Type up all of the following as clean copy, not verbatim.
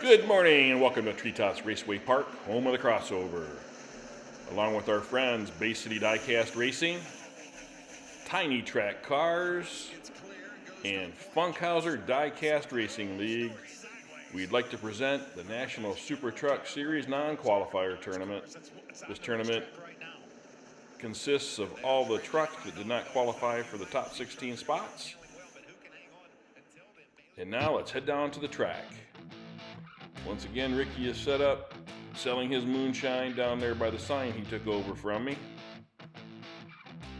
Good morning and welcome to Treetops Raceway Park, home of the crossover. Along with our friends Bay City Diecast Racing, Tiny Track Cars, and Funkhouser Diecast Racing League, we'd like to present the National Super Truck Series Non-Qualifier Tournament. This tournament consists of all the trucks that did not qualify for the top 16 spots. And now let's head down to the track. Once again, Ricky is set up, selling his moonshine down there by the sign he took over from me.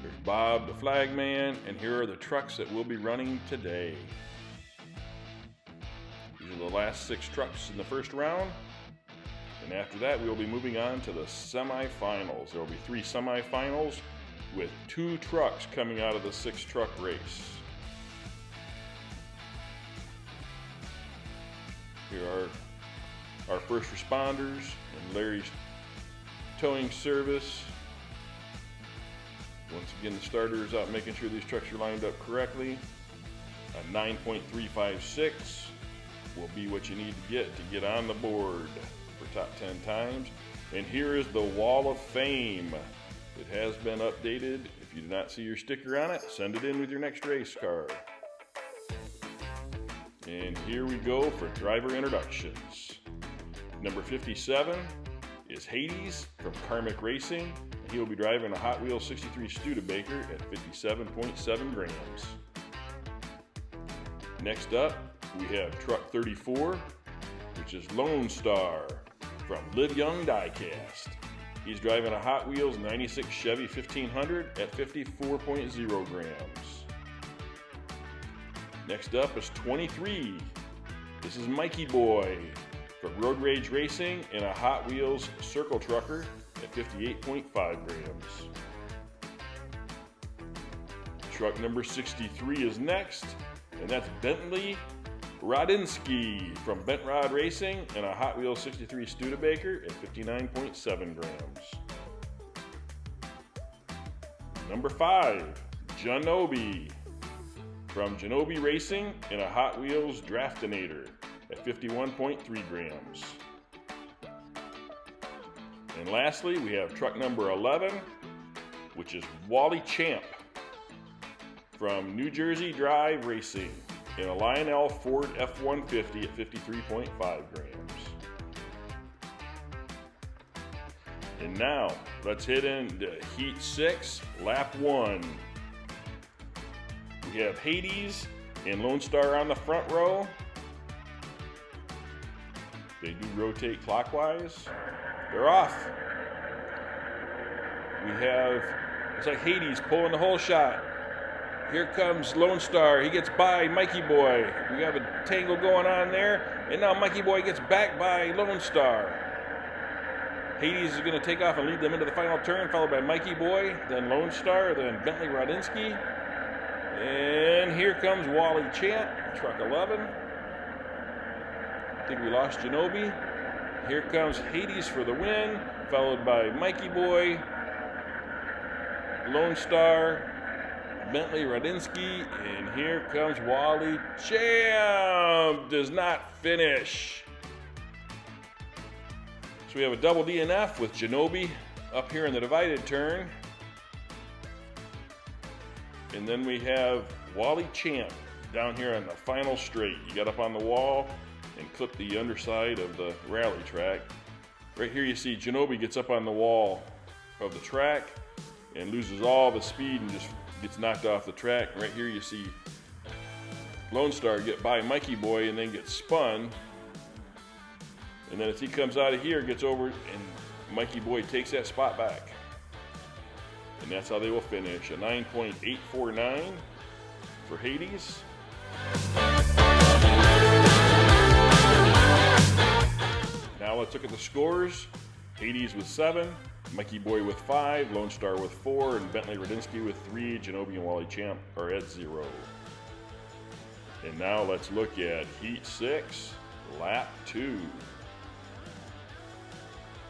There's Bob, the flag man, and here are the trucks that we'll be running today. These are the last 6 trucks in the first round. And after that, we'll be moving on to the semifinals. There will be 3 semifinals with 2 trucks coming out of the 6-truck race. Here are our first responders and Larry's towing service. Once again, the starter is out making sure these trucks are lined up correctly. A 9.356 will be what you need to get on the board for top 10 times. And here is the Wall of Fame. It has been updated. If you do not see your sticker on it, send it in with your next race car. And here we go for driver introductions. Number 57 is Hades from Karmic Racing. He will be driving a Hot Wheels 63 Studebaker at 57.7 grams. Next up, we have truck 34, which is Lone Star from Live Young Diecast. He's driving a Hot Wheels 96 Chevy 1500 at 54.0 grams. Next up is 23. This is Mikey Boy from Road Rage Racing in a Hot Wheels Circle Trucker at 58.5 grams. Truck number 63 is next, and that's Bentley Rodinsky from Bent Rod Racing in a Hot Wheels 63 Studebaker at 59.7 grams. Number 5, Janobi from Janobi Racing in a Hot Wheels Draftinator at 51.3 grams. And lastly, we have truck number 11, which is Wally Champ from New Jersey Drive Racing in a Lionel Ford F-150 at 53.5 grams. And now, let's hit into Heat 6, Lap 1. We have Hades and Lone Star on the front row. They do rotate clockwise. They're off. We have, it's like Hades pulling the whole shot. Here comes Lone Star. He gets by Mikey Boy. We have a tangle going on there. And now Mikey Boy gets back by Lone Star. Hades is going to take off and lead them into the final turn, followed by Mikey Boy, then Lone Star, then Bentley Rodinsky. And here comes Wally Champ, truck 11. I think we lost Janobi. Here comes Hades for the win, followed by Mikey Boy, Lone Star, Bentley Rodinsky, and here comes Wally Champ. Does not finish. So we have a double DNF with Janobi up here in the divided turn. And then we have Wally Champ down here on the final straight. You got up on the wall and clip the underside of the rally track. Right here you see Janobi gets up on the wall of the track and loses all the speed and just gets knocked off the track. Right here you see Lone Star get by Mikey Boy and then get spun. And then as he comes out of here, gets over and Mikey Boy takes that spot back. And that's how they will finish, a 9.849 for Hades. Now let's look at the scores. Hades with 7, Mikey Boy with 5, Lone Star with 4, and Bentley Rodinsky with 3. Janobi and Wally Champ are at 0. And now let's look at Heat 6, Lap 2.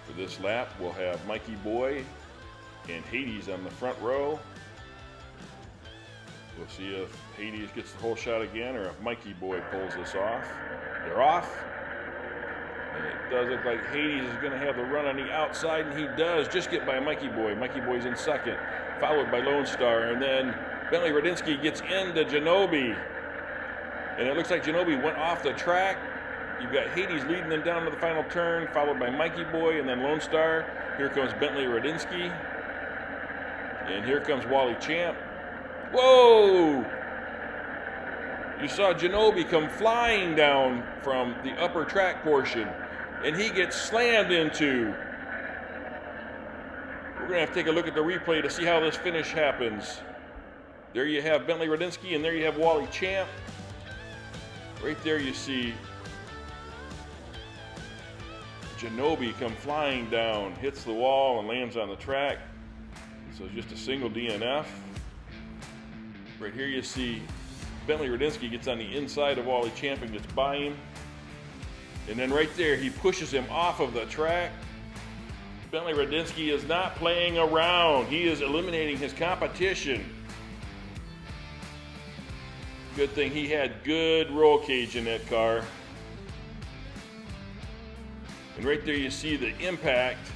For this lap, we'll have Mikey Boy and Hades on the front row. We'll see if Hades gets the whole shot again or if Mikey Boy pulls this off. They're off. does look like Hades is going to have the run on the outside, and he does just get by Mikey Boy. Mikey Boy's in second, followed by Lone Star, and then Bentley Radinsky gets into Janobi. And it looks like Janobi went off the track. You've got Hades leading them down to the final turn, followed by Mikey Boy and then Lone Star. Here comes Bentley Radinsky. And here comes Wally Champ. Whoa! You saw Janobi come flying down from the upper track portion, and he gets slammed into. We're going to have to take a look at the replay to see how this finish happens. There you have Bentley Radinsky, and there you have Wally Champ. Right there you see Janobi come flying down, hits the wall, and lands on the track. So it's just a single DNF. Right here you see Bentley Radinsky gets on the inside of Wally Champ and gets by him. And then right there he pushes him off of the track. Bentley Radinsky is not playing around. He is eliminating his competition. Good thing he had good roll cage in that car. And right there you see the impact.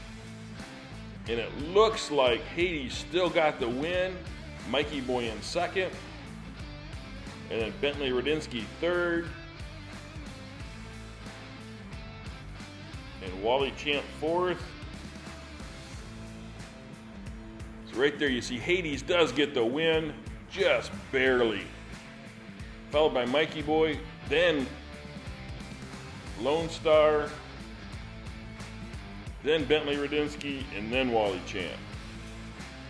And it looks like Hades still got the win. Mikey Boy in second. And then Bentley Radinsky third. And Wally Champ fourth. So right there you see Hades does get the win, just barely. Followed by Mikey Boy, then Lone Star, then Bentley Radinsky, and then Wally Champ.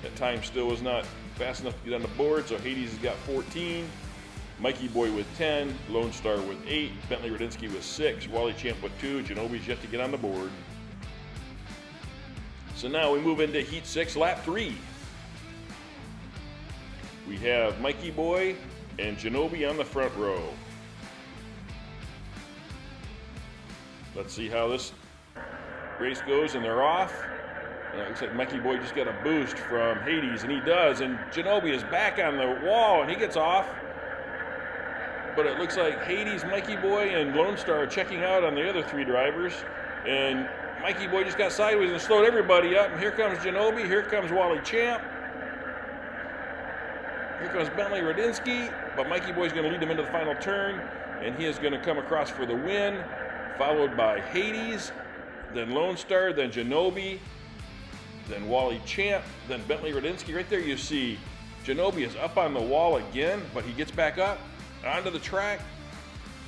That time still was not fast enough to get on the board, so Hades has got 14, Mikey Boy with 10, Lone Star with 8, Bentley Radinsky with 6, Wally Champ with 2, Janobi's yet to get on the board. So now we move into Heat 6, Lap 3. We have Mikey Boy and Janobi on the front row. Let's see how this race goes, and they're off. And it looks like Mikey Boy just got a boost from Hades, and he does, and Janobi is back on the wall, and he gets off. But it looks like Hades, Mikey Boy, and Lone Star are checking out on the other three drivers, and Mikey Boy just got sideways and slowed everybody up, and here comes Janobi, here comes Wally Champ. Here comes Bentley Radinsky, but Mikey Boy's going to lead him into the final turn, and he is going to come across for the win, followed by Hades, then Lone Star, then Janobi, then Wally Champ, then Bentley Radinsky. Right there you see Janobi is up on the wall again, but he gets back up onto the track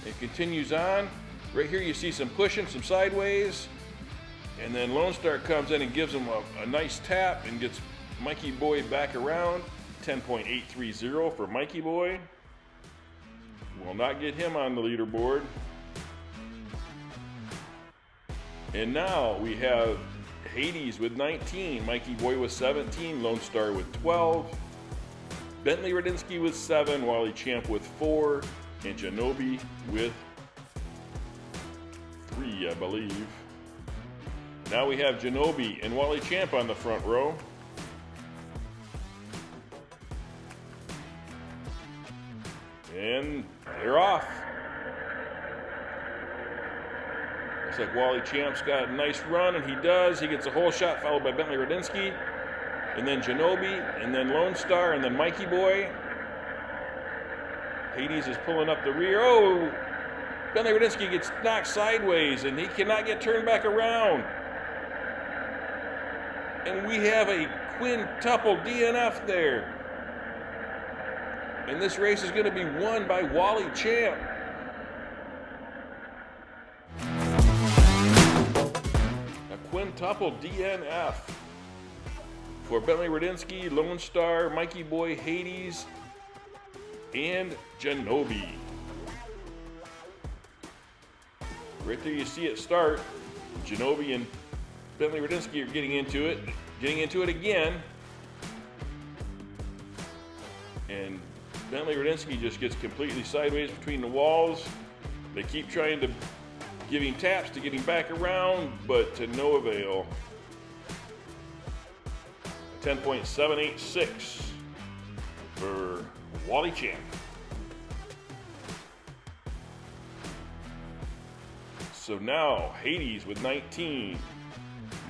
and continues on. Right here you see some pushing, some sideways, and then Lone Star comes in and gives him a nice tap and gets Mikey Boy back around. 10.830 for Mikey Boy. Will not get him on the leaderboard. And now we have Hades with 19, Mikey Boy with 17, Lone Star with 12, Bentley Radinsky with 7, Wally Champ with 4, and Janobi with 3, I believe. Now we have Janobi and Wally Champ on the front row. And they're off. Looks like Wally Champ's got a nice run, and he does. He gets a whole shot, followed by Bentley Radinsky, and then Janobi, and then Lone Star, and then Mikey Boy. Hades is pulling up the rear. Oh! Bentley Radinsky gets knocked sideways, and he cannot get turned back around. And we have a quintuple DNF there. And this race is going to be won by Wally Champ. A quintuple DNF for Bentley Radinsky, Lone Star, Mikey Boy, Hades, and Janobi. Right there you see it start. Janobi and Bentley Radinsky are getting into it again. And Bentley Radinsky just gets completely sideways between the walls. They keep trying to give him taps to get him back around, but to no avail. 10.786 for Wally Champ. So now Hades with 19,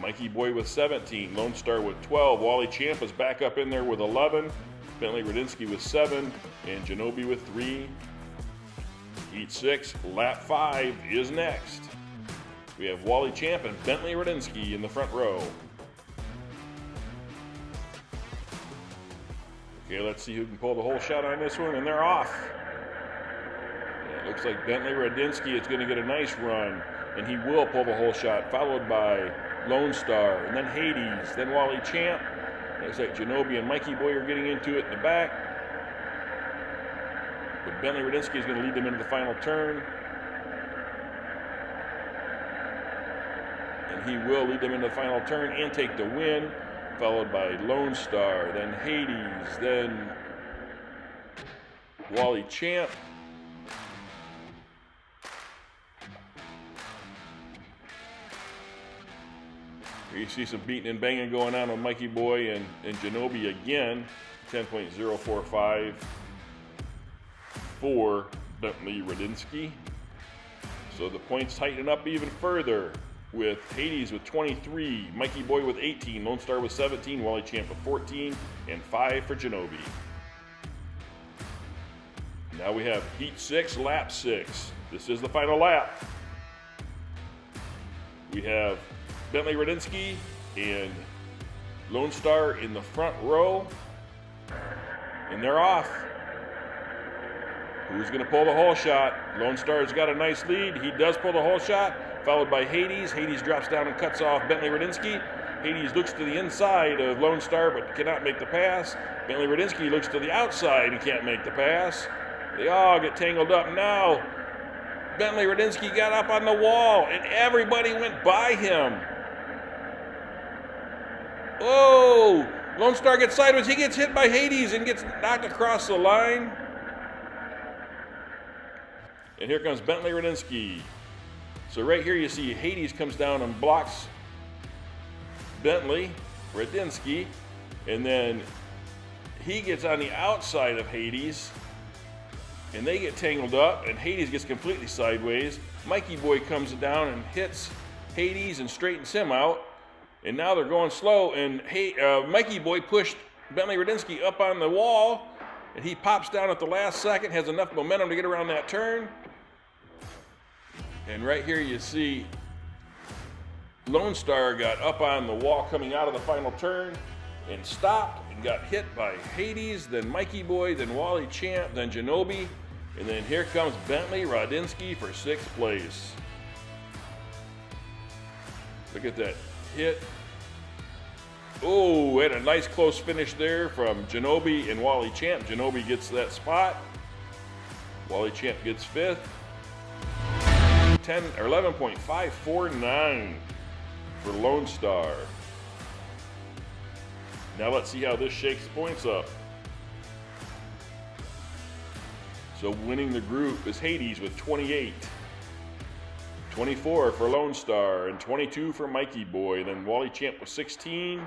Mikey Boy with 17, Lone Star with 12, Wally Champ is back up in there with 11, Bentley Radinsky with 7, and Janobi with 3. Heat 6, lap 5 is next. We have Wally Champ and Bentley Radinsky in the front row. Okay, let's see who can pull the whole shot on this one, and they're off. Yeah, it looks like Bentley Radinsky is going to get a nice run, and he will pull the whole shot, followed by Lone Star, and then Hades, then Wally Champ. Looks like Janobi and Mikey Boy are getting into it in the back. But Bentley Radinsky is going to lead them into the final turn. And he will lead them into the final turn and take the win, followed by Lone Star, then Hades, then Wally Champ. Here you see some beating and banging going on with Mikey Boy and Janobi again. 10.045 for Bentley Radinsky. So the points tighten up even further with Hades with 23, Mikey Boy with 18, Lone Star with 17, Wally Champ with 14, and 5 for Janobi. Now we have Heat 6, Lap 6. This is the final lap. We have Bentley Radinsky and Lone Star in the front row, and they're off. Who's going to pull the whole shot? Lone Star's got a nice lead. He does pull the whole shot, followed by Hades. Hades drops down and cuts off Bentley Radinsky. Hades looks to the inside of Lone Star but cannot make the pass. Bentley Radinsky looks to the outside and can't make the pass. They all get tangled up now. Bentley Radinsky got up on the wall and everybody went by him. Oh, Lone Star gets sideways. He gets hit by Hades and gets knocked across the line. And here comes Bentley Radinsky. So right here you see Hades comes down and blocks Bentley Radinsky, and then he gets on the outside of Hades, and they get tangled up, and Hades gets completely sideways. Mikey Boy comes down and hits Hades and straightens him out, and now they're going slow, and Mikey Boy pushed Bentley Radinsky up on the wall, and he pops down at the last second, has enough momentum to get around that turn. And right here you see Lone Star got up on the wall coming out of the final turn and stopped and got hit by Hades, then Mikey Boy, then Wally Champ, then Janobi, and then here comes Bentley Radinsky for 6th place. Look at that hit. Oh, had a nice close finish there from Janobi and Wally Champ. Janobi gets that spot. Wally Champ gets 5th. 11.549 for Lone Star. Now let's see how this shakes the points up. So winning the group is Hades with 28. 24 for Lone Star and 22 for Mikey Boy. Then Wally Champ with 16.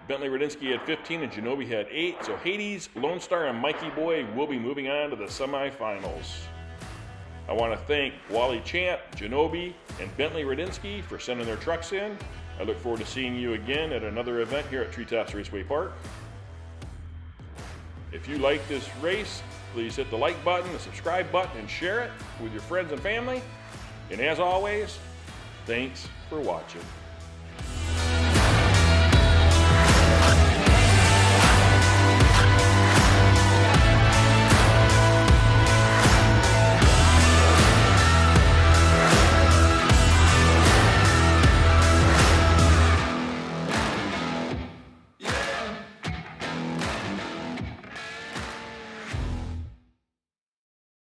Bentley Radinsky had 15 and Janobi had 8. So Hades, Lone Star, and Mikey Boy will be moving on to the semifinals. I want to thank Wally Champ, Janobi, and Bentley Radinsky for sending their trucks in. I look forward to seeing you again at another event here at Treetops Raceway Park. If you like this race, please hit the like button, the subscribe button, and share it with your friends and family. And as always, thanks for watching.